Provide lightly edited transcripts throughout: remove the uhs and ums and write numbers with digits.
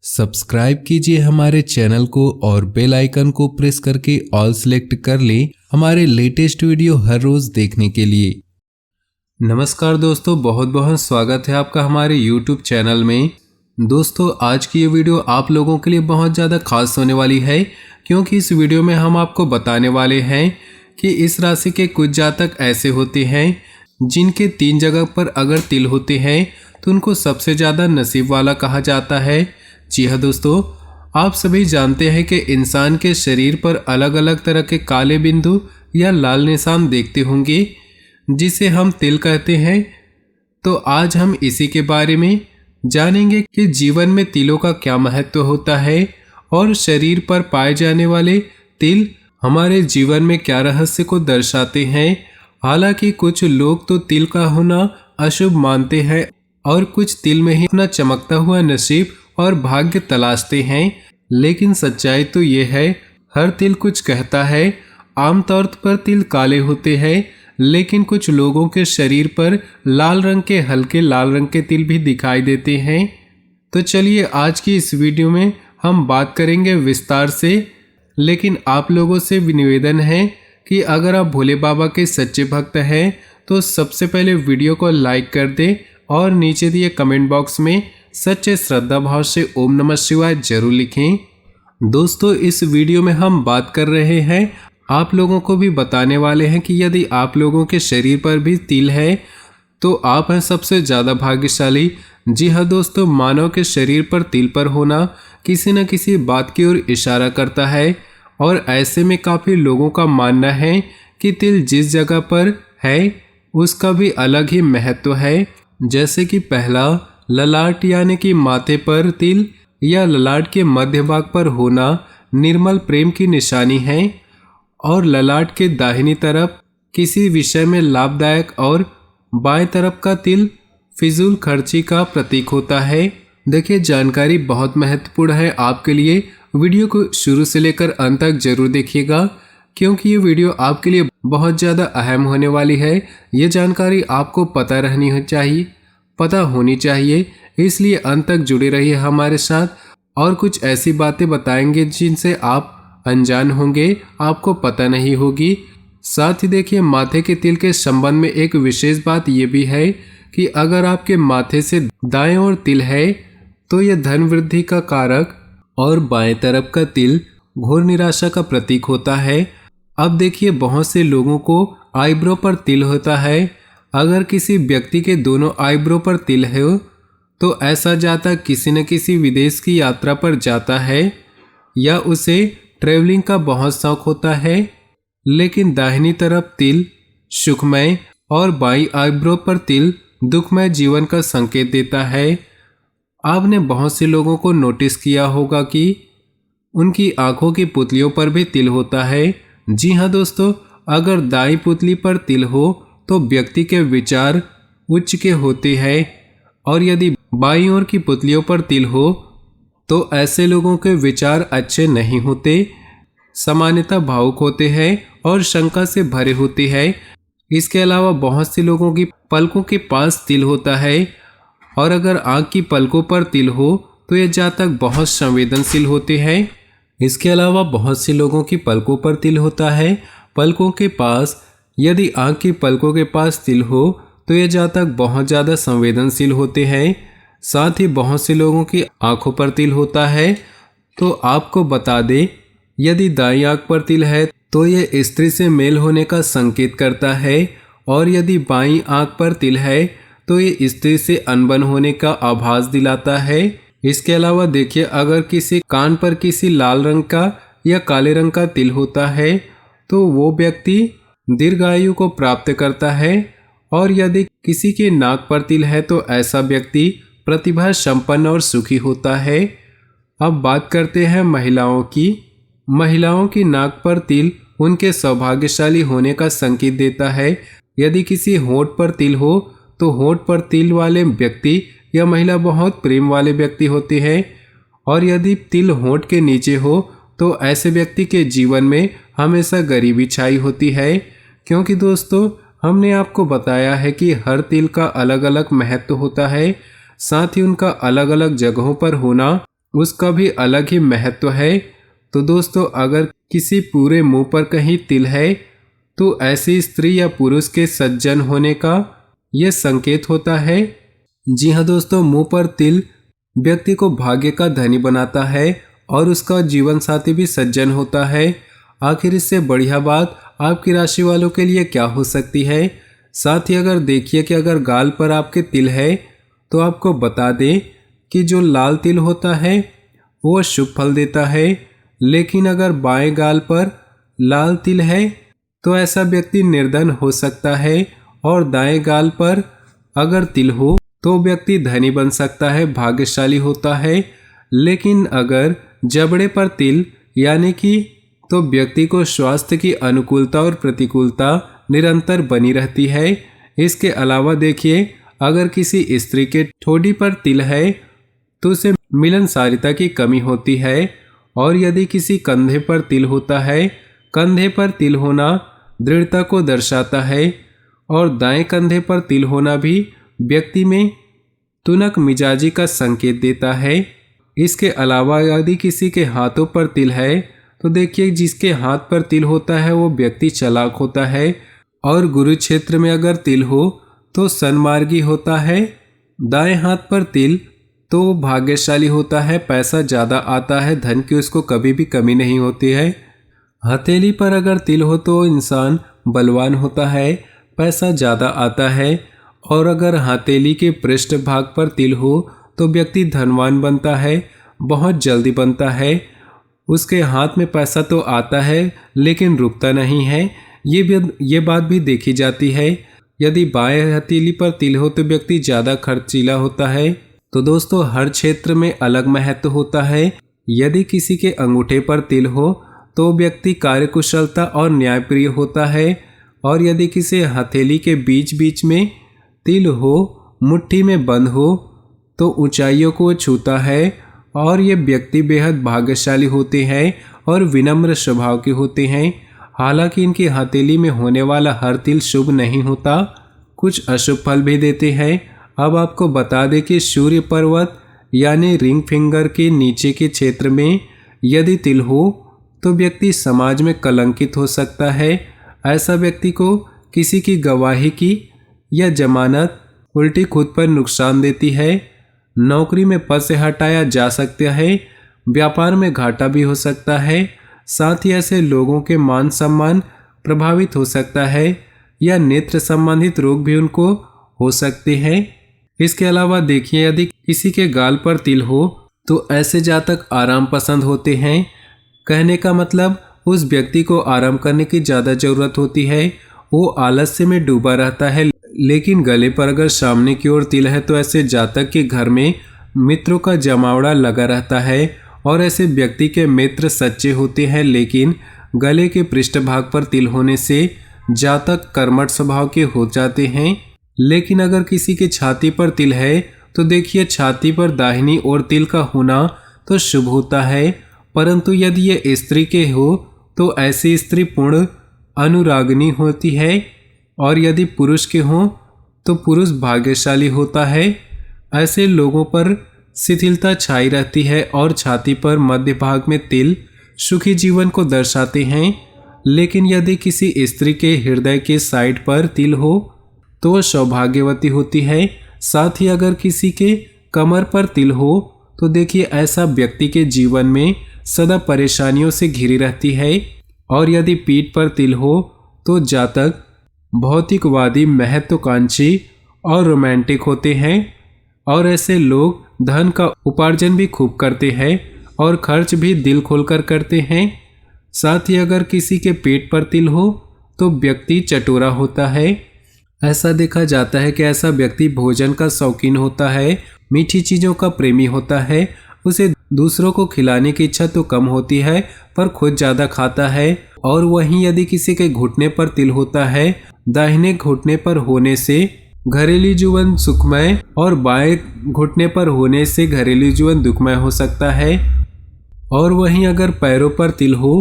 Subscribe कीजिए हमारे channel को और बेल आइकन को प्रेस करके ऑल सेलेक्ट कर लें हमारे लेटेस्ट वीडियो हर रोज देखने के लिए। नमस्कार दोस्तों, बहुत बहुत स्वागत है आपका हमारे YouTube चैनल में। दोस्तों, आज की ये वीडियो आप लोगों के लिए बहुत ज़्यादा खास होने वाली है, क्योंकि इस वीडियो में हम आपको बताने वाले हैं कि इस राशि के कुछ जातक ऐसे होते हैं जिनके 3 जगह पर अगर तिल होते हैं तो उनको सबसे ज़्यादा नसीब वाला कहा जाता है। जी हाँ दोस्तों, आप सभी जानते हैं कि इंसान के शरीर पर अलग अलग तरह के काले बिंदु या लाल निशान देखते होंगे जिसे हम तिल कहते हैं। तो आज हम इसी के बारे में जानेंगे कि जीवन में तिलों का क्या महत्व होता है और शरीर पर पाए जाने वाले तिल हमारे जीवन में क्या रहस्य को दर्शाते हैं। हालांकि कुछ लोग तो तिल का होना अशुभ मानते हैं और कुछ तिल में ही अपना चमकता हुआ नसीब और भाग्य तलाशते हैं, लेकिन सच्चाई तो ये है हर तिल कुछ कहता है। आमतौर पर तिल काले होते हैं, लेकिन कुछ लोगों के शरीर पर लाल रंग के हल्के लाल रंग के तिल भी दिखाई देते हैं। तो चलिए आज की इस वीडियो में हम बात करेंगे विस्तार से, लेकिन आप लोगों से निवेदन है कि अगर आप भोले बाबा के सच्चे भक्त हैं तो सबसे पहले वीडियो को लाइक कर दें और नीचे दिए कमेंट बॉक्स में सच्चे श्रद्धा भाव से ओम नमः शिवाय जरूर लिखें। दोस्तों, इस वीडियो में हम बात कर रहे हैं, आप लोगों को भी बताने वाले हैं कि यदि आप लोगों के शरीर पर भी तिल है तो आप हैं सबसे ज़्यादा भाग्यशाली। जी हाँ दोस्तों, मानव के शरीर पर तिल पर होना किसी न किसी बात की ओर इशारा करता है और ऐसे में काफ़ी लोगों का मानना है कि तिल जिस जगह पर है उसका भी अलग ही महत्व है। जैसे कि पहला, ललाट यानी कि माथे पर तिल या ललाट के मध्य भाग पर होना निर्मल प्रेम की निशानी है और ललाट के दाहिनी तरफ किसी विषय में लाभदायक और बाएं तरफ का तिल फिजूल खर्ची का प्रतीक होता है। देखिए, जानकारी बहुत महत्वपूर्ण है आपके लिए, वीडियो को शुरू से लेकर अंत तक जरूर देखिएगा क्योंकि ये वीडियो आपके लिए बहुत ज़्यादा अहम होने वाली है। ये जानकारी आपको पता होनी चाहिए, इसलिए अंत तक जुड़े रहिए हमारे साथ और कुछ ऐसी बातें बताएंगे जिनसे आप अनजान होंगे, आपको पता नहीं होगी। साथ ही देखिए, माथे के तिल के संबंध में एक विशेष बात ये भी है कि अगर आपके माथे से दाएं ओर तिल है तो यह धन वृद्धि का कारक और बाएं तरफ का तिल घोर निराशा का प्रतीक होता है। अब देखिए, बहुत से लोगों को आईब्रो पर तिल होता है। अगर किसी व्यक्ति के दोनों आईब्रो पर तिल है तो ऐसा जातक किसी न किसी विदेश की यात्रा पर जाता है या उसे ट्रैवलिंग का बहुत शौक होता है। लेकिन दाहिनी तरफ तिल सुखमय और बाईं आईब्रो पर तिल दुखमय जीवन का संकेत देता है। आपने बहुत से लोगों को नोटिस किया होगा कि उनकी आंखों की पुतलियों पर भी तिल होता है। जी हाँ दोस्तों, अगर दाईं पुतली पर तिल हो तो व्यक्ति के विचार उच्च के होते हैं और यदि बाईं ओर की पुतलियों पर तिल हो तो ऐसे लोगों के विचार अच्छे नहीं होते, सामान्यतः भावुक होते हैं और शंका से भरे होते हैं। इसके अलावा बहुत से लोगों की पलकों के पास तिल होता है और अगर आँख की पलकों पर तिल हो तो ये जातक बहुत संवेदनशील होते हैं। इसके अलावा बहुत से लोगों की पलकों पर तिल होता है, पलकों के पास, यदि आँख की पलकों के पास तिल हो तो ये जातक बहुत ज़्यादा संवेदनशील होते हैं। साथ ही बहुत से लोगों की आंखों पर तिल होता है। तो आपको बता दें, यदि दाईं आंख पर तिल है तो ये स्त्री से मेल होने का संकेत करता है और यदि बाईं आंख पर तिल है तो ये स्त्री से अनबन होने का आभास दिलाता है। इसके अलावा देखिए, अगर किसी कान पर किसी लाल रंग का या काले रंग का तिल होता है तो वो व्यक्ति दीर्घायु को प्राप्त करता है और यदि किसी के नाक पर तिल है तो ऐसा व्यक्ति प्रतिभा संपन्न और सुखी होता है। अब बात करते हैं महिलाओं की। महिलाओं की नाक पर तिल उनके सौभाग्यशाली होने का संकेत देता है। यदि किसी होंठ पर तिल हो तो होंठ पर तिल वाले व्यक्ति या महिला बहुत प्रेम वाले व्यक्ति होते हैं और यदि तिल होंठ के नीचे हो तो ऐसे व्यक्ति के जीवन में हमेशा गरीबी छाई होती है। क्योंकि दोस्तों, हमने आपको बताया है कि हर तिल का अलग अलग महत्व होता है, साथ ही उनका अलग अलग जगहों पर होना उसका भी अलग ही महत्व है। तो दोस्तों, अगर किसी पूरे मुंह पर कहीं तिल है तो ऐसी स्त्री या पुरुष के सज्जन होने का यह संकेत होता है। जी हाँ दोस्तों, मुंह पर तिल व्यक्ति को भाग्य का धनी बनाता है और उसका जीवन साथी भी सज्जन होता है। आखिर इससे बढ़िया बात आपकी राशि वालों के लिए क्या हो सकती है। साथ ही अगर देखिए कि अगर गाल पर आपके तिल है तो आपको बता दें कि जो लाल तिल होता है वो शुभ फल देता है, लेकिन अगर बाएं गाल पर लाल तिल है तो ऐसा व्यक्ति निर्धन हो सकता है, और दाएं गाल पर अगर तिल हो तो व्यक्ति धनी बन सकता है, भाग्यशाली होता है। लेकिन अगर जबड़े पर तिल यानी कि तो व्यक्ति को स्वास्थ्य की अनुकूलता और प्रतिकूलता निरंतर बनी रहती है। इसके अलावा देखिए, अगर किसी स्त्री के ठोड़ी पर तिल है तो उसे मिलनसारिता की कमी होती है, और यदि किसी कंधे पर तिल होता है, कंधे पर तिल होना दृढ़ता को दर्शाता है, और दाएं कंधे पर तिल होना भी व्यक्ति में तुनक मिजाजी का संकेत देता है। इसके अलावा यदि किसी के हाथों पर तिल है तो देखिए, जिसके हाथ पर तिल होता है वो व्यक्ति चालाक होता है, और गुरु क्षेत्र में अगर तिल हो तो सन्मार्गी होता है। दाएं हाथ पर तिल तो वो भाग्यशाली होता है, पैसा ज़्यादा आता है, धन की उसको कभी भी कमी नहीं होती है। हथेली पर अगर तिल हो तो इंसान बलवान होता है, पैसा ज़्यादा आता है, और अगर हथेली के पृष्ठ भाग पर तिल हो तो व्यक्ति धनवान बनता है, बहुत जल्दी बनता है। उसके हाथ में पैसा तो आता है लेकिन रुकता नहीं है। ये बात भी देखी जाती है। यदि बाएं हथेली पर तिल हो तो व्यक्ति ज़्यादा खर्चीला होता है। तो दोस्तों, हर क्षेत्र में अलग महत्व होता है। यदि किसी के अंगूठे पर तिल हो तो व्यक्ति कार्यकुशलता और न्यायप्रिय होता है, और यदि किसी हथेली के बीच बीच में तिल हो, मुट्ठी में बंद हो, तो ऊंचाइयों को छूता है, और ये व्यक्ति बेहद भाग्यशाली होते हैं और विनम्र स्वभाव के होते हैं। हालांकि इनकी हथेली में होने वाला हर तिल शुभ नहीं होता, कुछ अशुभ फल भी देते हैं। अब आपको बता दें कि सूर्य पर्वत यानी रिंग फिंगर के नीचे के क्षेत्र में यदि तिल हो तो व्यक्ति समाज में कलंकित हो सकता है। ऐसा व्यक्ति को किसी की गवाही की या जमानत उल्टी खुद पर नुकसान देती है। नौकरी में पद से हटाया जा सकता है, व्यापार में घाटा भी हो सकता है। साथ ही ऐसे लोगों के मान सम्मान प्रभावित हो सकता है, या नेत्र संबंधित रोग भी उनको हो सकते हैं। इसके अलावा देखिए, यदि किसी के गाल पर तिल हो तो ऐसे जातक आराम पसंद होते हैं। कहने का मतलब उस व्यक्ति को आराम करने की ज़्यादा ज़रूरत होती है, वो आलस्य में डूबा रहता है। लेकिन गले पर अगर सामने की ओर तिल है तो ऐसे जातक के घर में मित्रों का जमावड़ा लगा रहता है, और ऐसे व्यक्ति के मित्र सच्चे होते हैं। लेकिन गले के पृष्ठभाग पर तिल होने से जातक कर्मठ स्वभाव के हो जाते हैं। लेकिन अगर किसी के छाती पर तिल है तो देखिए, छाती पर दाहिनी ओर तिल का होना तो शुभ होता है, परंतु यदि ये स्त्री के हो तो ऐसी स्त्री पूर्ण अनुरागिनी होती है, और यदि पुरुष के हों तो पुरुष भाग्यशाली होता है। ऐसे लोगों पर शिथिलता छाई रहती है, और छाती पर मध्य भाग में तिल सुखी जीवन को दर्शाते हैं। लेकिन यदि किसी स्त्री के हृदय के साइड पर तिल हो तो वह सौभाग्यवती होती है। साथ ही अगर किसी के कमर पर तिल हो तो देखिए, ऐसा व्यक्ति के जीवन में सदा परेशानियों से घिरी रहती है। और यदि पीठ पर तिल हो तो जातक भौतिकवादी, महत्वाकांक्षी और रोमांटिक होते हैं, और ऐसे लोग धन का उपार्जन भी खूब करते हैं और खर्च भी दिल खोलकर करते हैं। साथ ही अगर किसी के पेट पर तिल हो तो व्यक्ति चटोरा होता है। ऐसा देखा जाता है कि ऐसा व्यक्ति भोजन का शौकीन होता है, मीठी चीज़ों का प्रेमी होता है। उसे दूसरों को खिलाने की इच्छा तो कम होती है, पर खुद ज़्यादा खाता है। और वहीं यदि किसी के घुटने पर तिल होता है, दाहिने घुटने पर होने से घरेलू जीवन सुखमय और बाएं घुटने पर होने से घरेलू जीवन दुखमय हो सकता है। और वहीं अगर पैरों पर तिल हो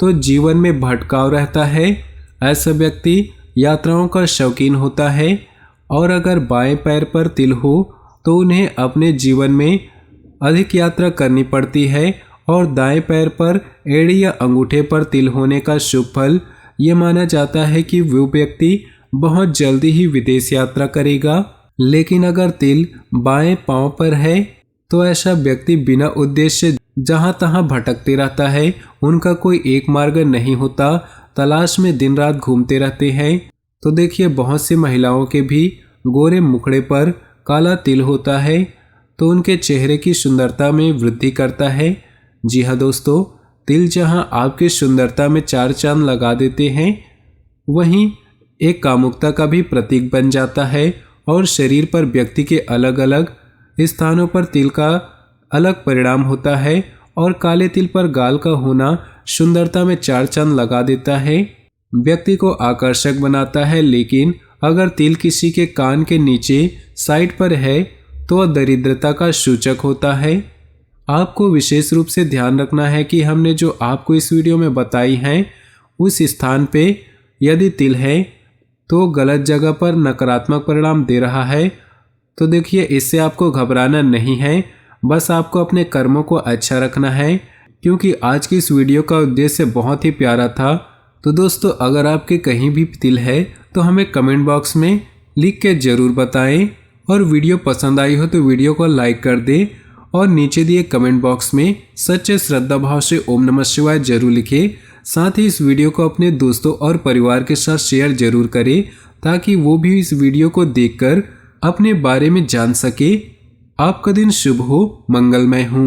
तो जीवन में भटकाव रहता है। ऐसा व्यक्ति यात्राओं का शौकीन होता है, और अगर बाएं पैर पर तिल हो तो उन्हें अपने जीवन में अधिक यात्रा करनी पड़ती है और दाएं पैर पर एड़ी या अंगूठे पर तिल होने का शुभ फल ये माना जाता है कि वो व्यक्ति बहुत जल्दी ही विदेश यात्रा करेगा। लेकिन अगर तिल बाएं पांव पर है तो ऐसा व्यक्ति बिना उद्देश्य जहां तहां भटकते रहता है। उनका कोई एक मार्ग नहीं होता, तलाश में दिन रात घूमते रहते हैं। तो देखिए, बहुत सी महिलाओं के भी गोरे मुखड़े पर काला तिल होता है तो उनके चेहरे की सुंदरता में वृद्धि करता है। जी हाँ दोस्तों, तिल जहां आपकी सुंदरता में चार चांद लगा देते हैं, वहीं एक कामुकता का भी प्रतीक बन जाता है और शरीर पर व्यक्ति के अलग अलग स्थानों पर तिल का अलग परिणाम होता है। और काले तिल पर गाल का होना सुंदरता में चार चांद लगा देता है, व्यक्ति को आकर्षक बनाता है। लेकिन अगर तिल किसी के कान के नीचे साइड पर है तो वह दरिद्रता का सूचक होता है। आपको विशेष रूप से ध्यान रखना है कि हमने जो आपको इस वीडियो में बताई हैं उस स्थान पे यदि तिल है तो गलत जगह पर नकारात्मक परिणाम दे रहा है। तो देखिए, इससे आपको घबराना नहीं है, बस आपको अपने कर्मों को अच्छा रखना है। क्योंकि आज की इस वीडियो का उद्देश्य बहुत ही प्यारा था। तो दोस्तों, अगर आपके कहीं भी तिल है तो हमें कमेंट बॉक्स में लिख के ज़रूर बताएं। और वीडियो पसंद आई हो तो वीडियो को लाइक कर दें और नीचे दिए कमेंट बॉक्स में सच्चे श्रद्धा भाव से ओम नमः शिवाय जरूर लिखें। साथ ही इस वीडियो को अपने दोस्तों और परिवार के साथ शेयर जरूर करें ताकि वो भी इस वीडियो को देखकर अपने बारे में जान सके। आपका दिन शुभ हो, मंगलमय हो।